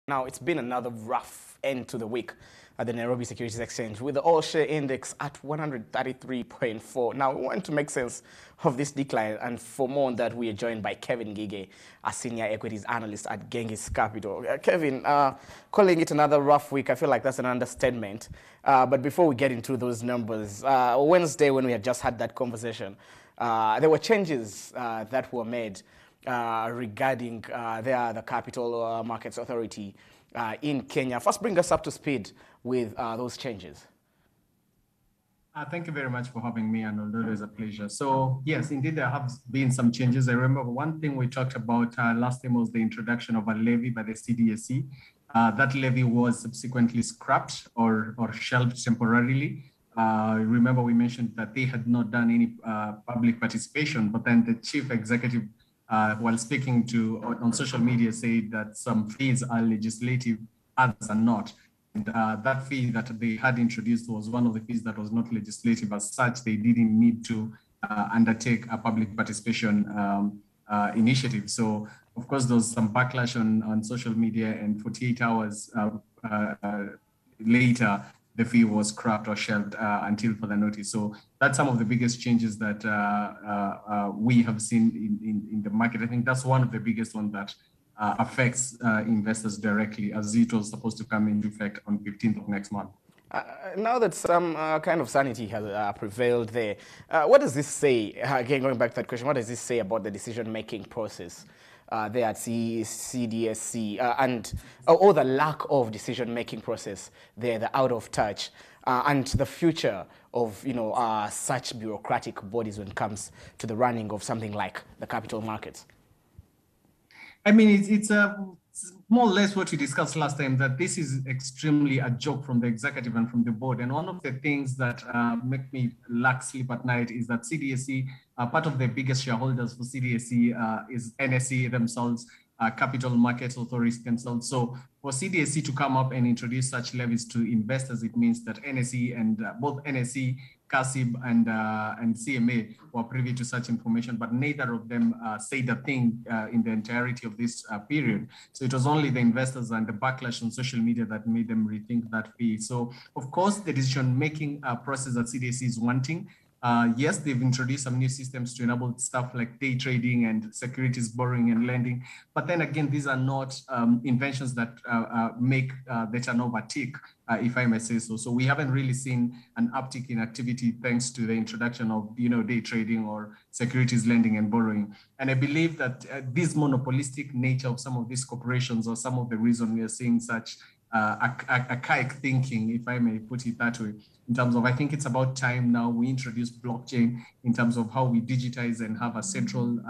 Now, it's been another rough end to the week at the Nairobi Securities Exchange with the all-share index at 133.4. Now, we want to make sense of this decline, and for more on that, we are joined by Kevin Ngige, a senior equities analyst at Genghis Capital. Kevin, calling it another rough week, I feel like that's an understatement. But before we get into those numbers, Wednesday when we had just had that conversation, there were changes that were made regarding the Capital Markets Authority in Kenya. First, bring us up to speed with those changes. Thank you very much for having me, and although it's a pleasure. So yes, indeed, there have been some changes. I remember one thing we talked about last time was the introduction of a levy by the CDSE. That levy was subsequently scrapped or shelved temporarily. Remember, we mentioned that they had not done any public participation, but then the chief executive, while speaking on social media, said that some fees are legislative, others are not. And that fee that they had introduced was one of the fees that was not legislative. As such, they didn't need to undertake a public participation initiative. So, of course, there was some backlash on social media, and 48 hours later, the fee was scrapped or shelved until further notice. So that's some of the biggest changes that we have seen in the market. I think that's one of the biggest ones that affects investors directly, as it was supposed to come into effect on 15th of next month. Now that some kind of sanity has prevailed there, what does this say, again, going back to that question, what does this say about the decision-making process there at CDSE or the lack of decision-making process there, the out of touch, and the future of such bureaucratic bodies when it comes to the running of something like the capital markets? I mean, it's more or less what we discussed last time, that this is extremely a joke from the executive and from the board. And one of the things that make me lack sleep at night is that CDSE, part of the biggest shareholders for CDSE is NSE themselves, Capital Market Authority themselves. So for CDSE to come up and introduce such levies to investors, it means that NSE and both NSE, CACIB and CMA were privy to such information, but neither of them said a thing in the entirety of this period. So it was only the investors and the backlash on social media that made them rethink that fee. So of course, the decision-making process that CDSE is wanting. Yes, they've introduced some new systems to enable stuff like day trading and securities borrowing and lending. But then again, these are not inventions that make the turnover tick, if I may say so. So we haven't really seen an uptick in activity thanks to the introduction of day trading or securities lending and borrowing. And I believe that this monopolistic nature of some of these corporations are some of the reason we are seeing such archaic thinking, if I may put it that way, in terms of, I think it's about time now we introduce blockchain in terms of how we digitize and have a central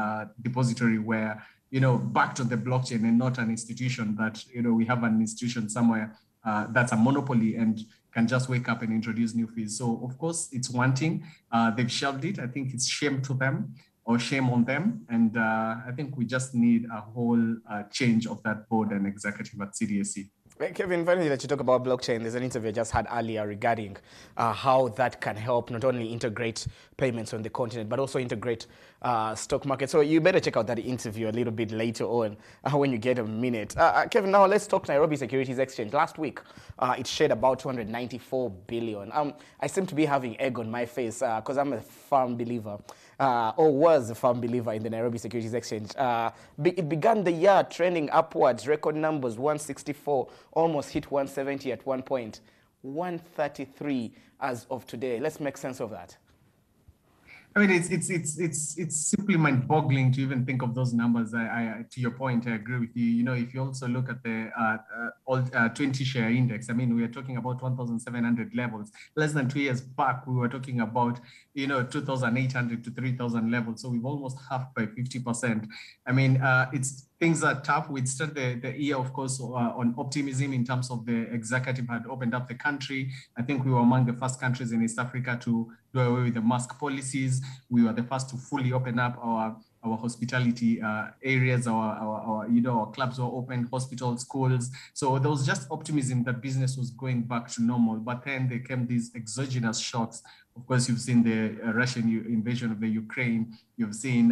depository where, backed on the blockchain and not an institution that, we have an institution somewhere that's a monopoly and can just wake up and introduce new fees. So of course it's wanting, they've shelved it. I think it's shame to them or shame on them. And I think we just need a whole change of that board and executive at CDSE. Kevin, funny that you talk about blockchain. There's an interview I just had earlier regarding how that can help not only integrate payments on the continent, but also integrate stock market. So you better check out that interview a little bit later on when you get a minute. Kevin, now let's talk Nairobi Securities Exchange. Last week, it shared about 294 billion. I seem to be having egg on my face because I'm a firm believer. Or was a firm believer in the Nairobi Securities Exchange. It began the year trending upwards, record numbers, 164, almost hit 170 at one point, 133 as of today. Let's make sense of that. I mean, it's simply mind-boggling to even think of those numbers. To your point, I agree with you. If you also look at the 20-share index, I mean, we are talking about 1,700 levels. Less than 2 years back, we were talking about 2,800 to 3,000 levels. So we've almost halved by 50%. I mean, things are tough. We started the year, of course, on optimism in terms of the executive had opened up the country. I think we were among the first countries in East Africa to do away with the mask policies. We were the first to fully open up our our hospitality areas, our our clubs were open, hospitals, schools. So there was just optimism that business was going back to normal. But then there came these exogenous shocks. Of course, you've seen the Russian invasion of the Ukraine. You've seen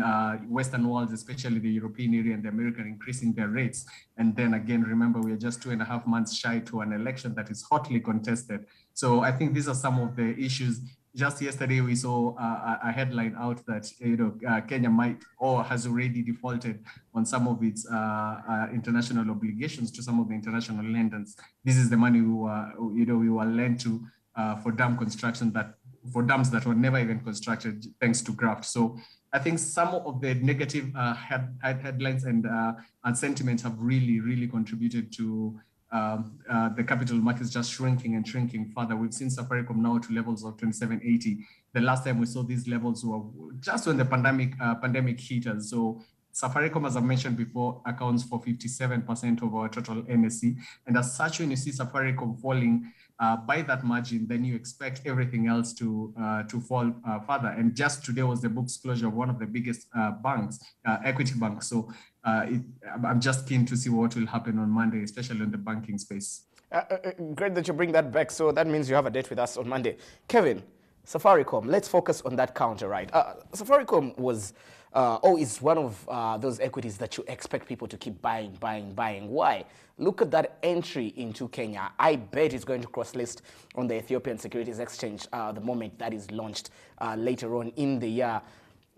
Western worlds, especially the European area and the American, increasing their rates. And then again, remember, we are just 2.5 months shy to an election that is hotly contested. So I think these are some of the issues. Just yesterday, we saw a headline out that Kenya might or has already defaulted on some of its international obligations to some of the international lenders. This is the money we were lent to for dam construction for dams that were never even constructed thanks to graft. So I think some of the negative headlines and sentiments have really contributed to the capital markets just shrinking and shrinking further. We've seen Safaricom now to levels of 27.80. The last time we saw these levels were just when the pandemic hit us. So Safaricom, as I mentioned before, accounts for 57% of our total NSE. And as such, when you see Safaricom falling by that margin, then you expect everything else to fall further. And just today was the books closure of one of the biggest banks, Equity Bank. So I'm just keen to see what will happen on Monday, especially in the banking space. Great that you bring that back. So that means you have a date with us on Monday. Kevin, Safaricom, let's focus on that counter, right? Safaricom was is one of those equities that you expect people to keep buying. Why? Look at that entry into Kenya. I bet it's going to cross-list on the Ethiopian Securities Exchange the moment that is launched later on in the year.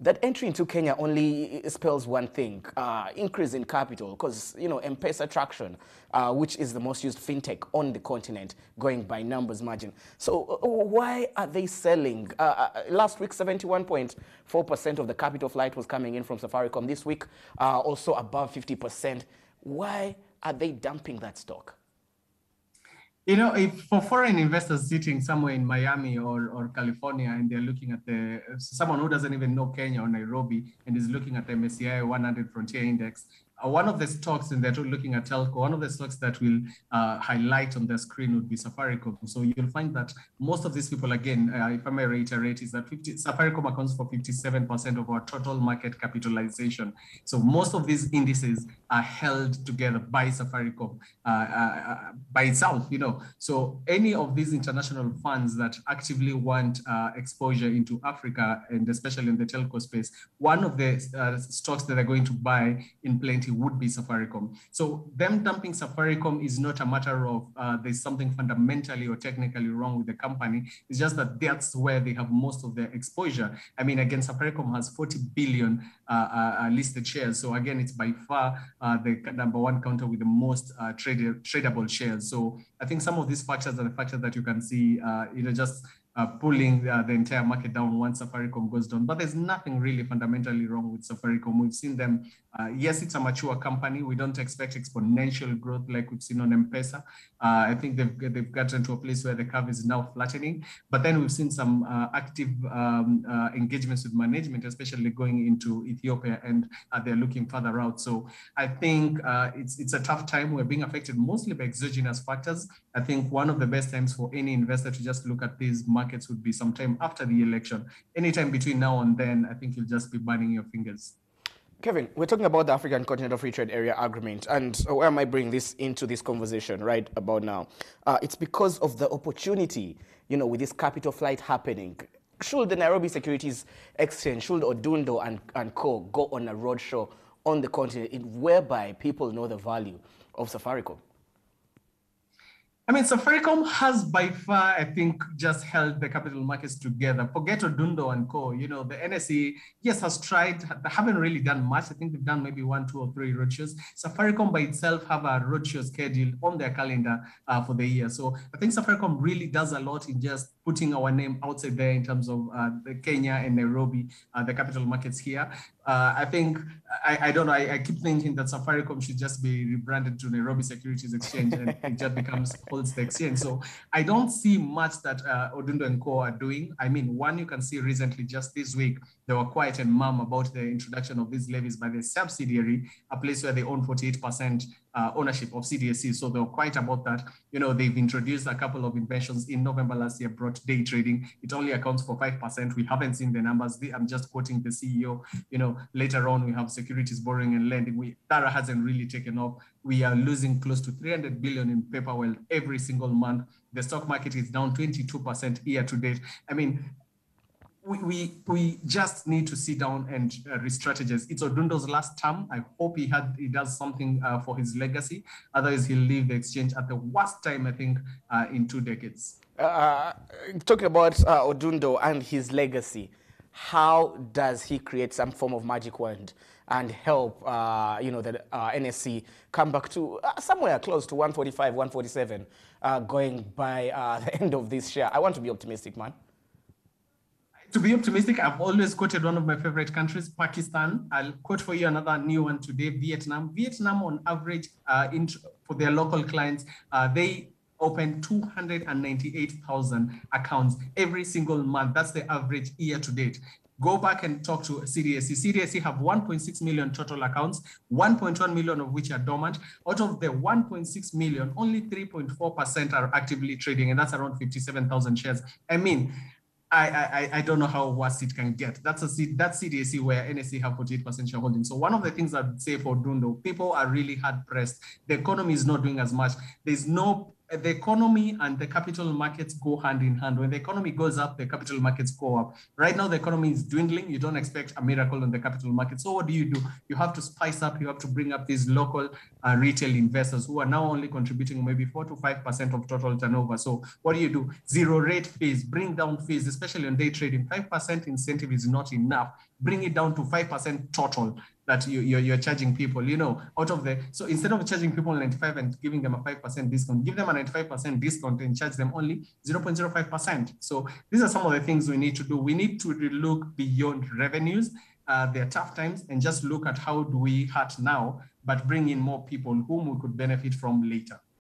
That entry into Kenya only spells one thing, increase in capital, because, M-Pesa traction, which is the most used fintech on the continent, going by numbers margin. So why are they selling? Last week, 71.4% of the capital flight was coming in from Safaricom. This week, also above 50%. Why are they dumping that stock? If for foreign investors sitting somewhere in Miami or California and they're looking at someone who doesn't even know Kenya or Nairobi and is looking at the MSCI 100 Frontier Index, one of the stocks, and they're looking at telco, one of the stocks that will highlight on the screen would be Safaricom. So you'll find that most of these people, again, if I may reiterate, is that Safaricom accounts for 57% of our total market capitalization. So most of these indices are held together by Safaricom by itself, So any of these international funds that actively want exposure into Africa, and especially in the telco space, one of the stocks that they're going to buy in plenty would be Safaricom. So them dumping Safaricom is not a matter of there's something fundamentally or technically wrong with the company. It's just that that's where they have most of their exposure. I mean, again, Safaricom has 40 billion listed shares. So again, it's by far the number one counter with the most tradable shares. So I think some of these factors are the factors that you can see, just pulling the entire market down once Safaricom goes down. But there's nothing really fundamentally wrong with Safaricom. We've seen them, yes, it's a mature company. We don't expect exponential growth like we've seen on M-Pesa. I think they've gotten to a place where the curve is now flattening. But then we've seen some active engagements with management, especially going into Ethiopia, and they're looking further out. So I think it's a tough time. We're being affected mostly by exogenous factors. I think one of the best times for any investor to just look at these markets would be sometime after the election. Anytime between now and then, I think you'll just be burning your fingers. Kevin, we're talking about the African Continental Free Trade Area Agreement, and where am I bringing this into this conversation right about now? It's because of the opportunity, with this capital flight happening. Should the Nairobi Securities Exchange, should Odundo and Co. go on a roadshow on the continent whereby people know the value of Safaricom? I mean, Safaricom has by far, I think, just held the capital markets together. Forget Odundo and Co. The NSE, yes, has tried. They haven't really done much. I think they've done maybe 1, 2, or 3 roadshows. Safaricom by itself have a roadshow scheduled on their calendar for the year. So I think Safaricom really does a lot in just putting our name outside there in terms of the Kenya and Nairobi, the capital markets here. I think, I don't know, I keep thinking that Safaricom should just be rebranded to Nairobi Securities Exchange and it just holds the exchange. So I don't see much that Odundo and Co are doing. I mean, one, you can see recently, just this week, they were quiet and mum about the introduction of these levies by the subsidiary, a place where they own 48%, ownership of CDSE. So they're quite about that. You know, they've introduced a couple of inventions in November last year, brought day trading. It only accounts for 5%. We haven't seen the numbers. I'm just quoting the CEO. You know, later on, we have securities borrowing and lending. That hasn't really taken off. We are losing close to 300 billion in paper wealth every single month. The stock market is down 22% year to date. I mean, we just need to sit down and re-strategize. It's Odundo's last term. I hope he does something for his legacy. Otherwise, he'll leave the exchange at the worst time, I think, in 2 decades. Talking about Odundo and his legacy, how does he create some form of magic wand and help you know, the NSE come back to somewhere close to 145, 147 going by the end of this year? I want to be optimistic, man. To be optimistic, I've always quoted one of my favorite countries, Pakistan. I'll quote for you another new one today, Vietnam. Vietnam, on average, for their local clients, they open 298,000 accounts every single month. That's the average year to date. Go back and talk to CDSE. CDSE have 1.6 million total accounts, 1.1 million of which are dormant. Out of the 1.6 million, only 3.4% are actively trading, and that's around 57,000 shares. I mean, I don't know how worse it can get. That's CDSE where NSE have 48% shareholding. So one of the things I'd say for Dundo, people are really hard pressed. The economy is not doing as much. The economy and the capital markets go hand in hand. When the economy goes up, the capital markets go up. Right now, the economy is dwindling. You don't expect a miracle on the capital market. So what do? You have to spice up. You have to bring up these local retail investors who are now only contributing maybe 4 to 5% of total turnover. So what do? Zero rate fees, bring down fees, especially on day trading. 5% incentive is not enough. Bring it down to 5% total that you're charging people, you know, so instead of charging people 95 and giving them a 5% discount, give them a 95% discount and charge them only 0.05%. So these are some of the things we need to do. We need to look beyond revenues. They're tough times, and just look at how do we hurt now, but bring in more people whom we could benefit from later.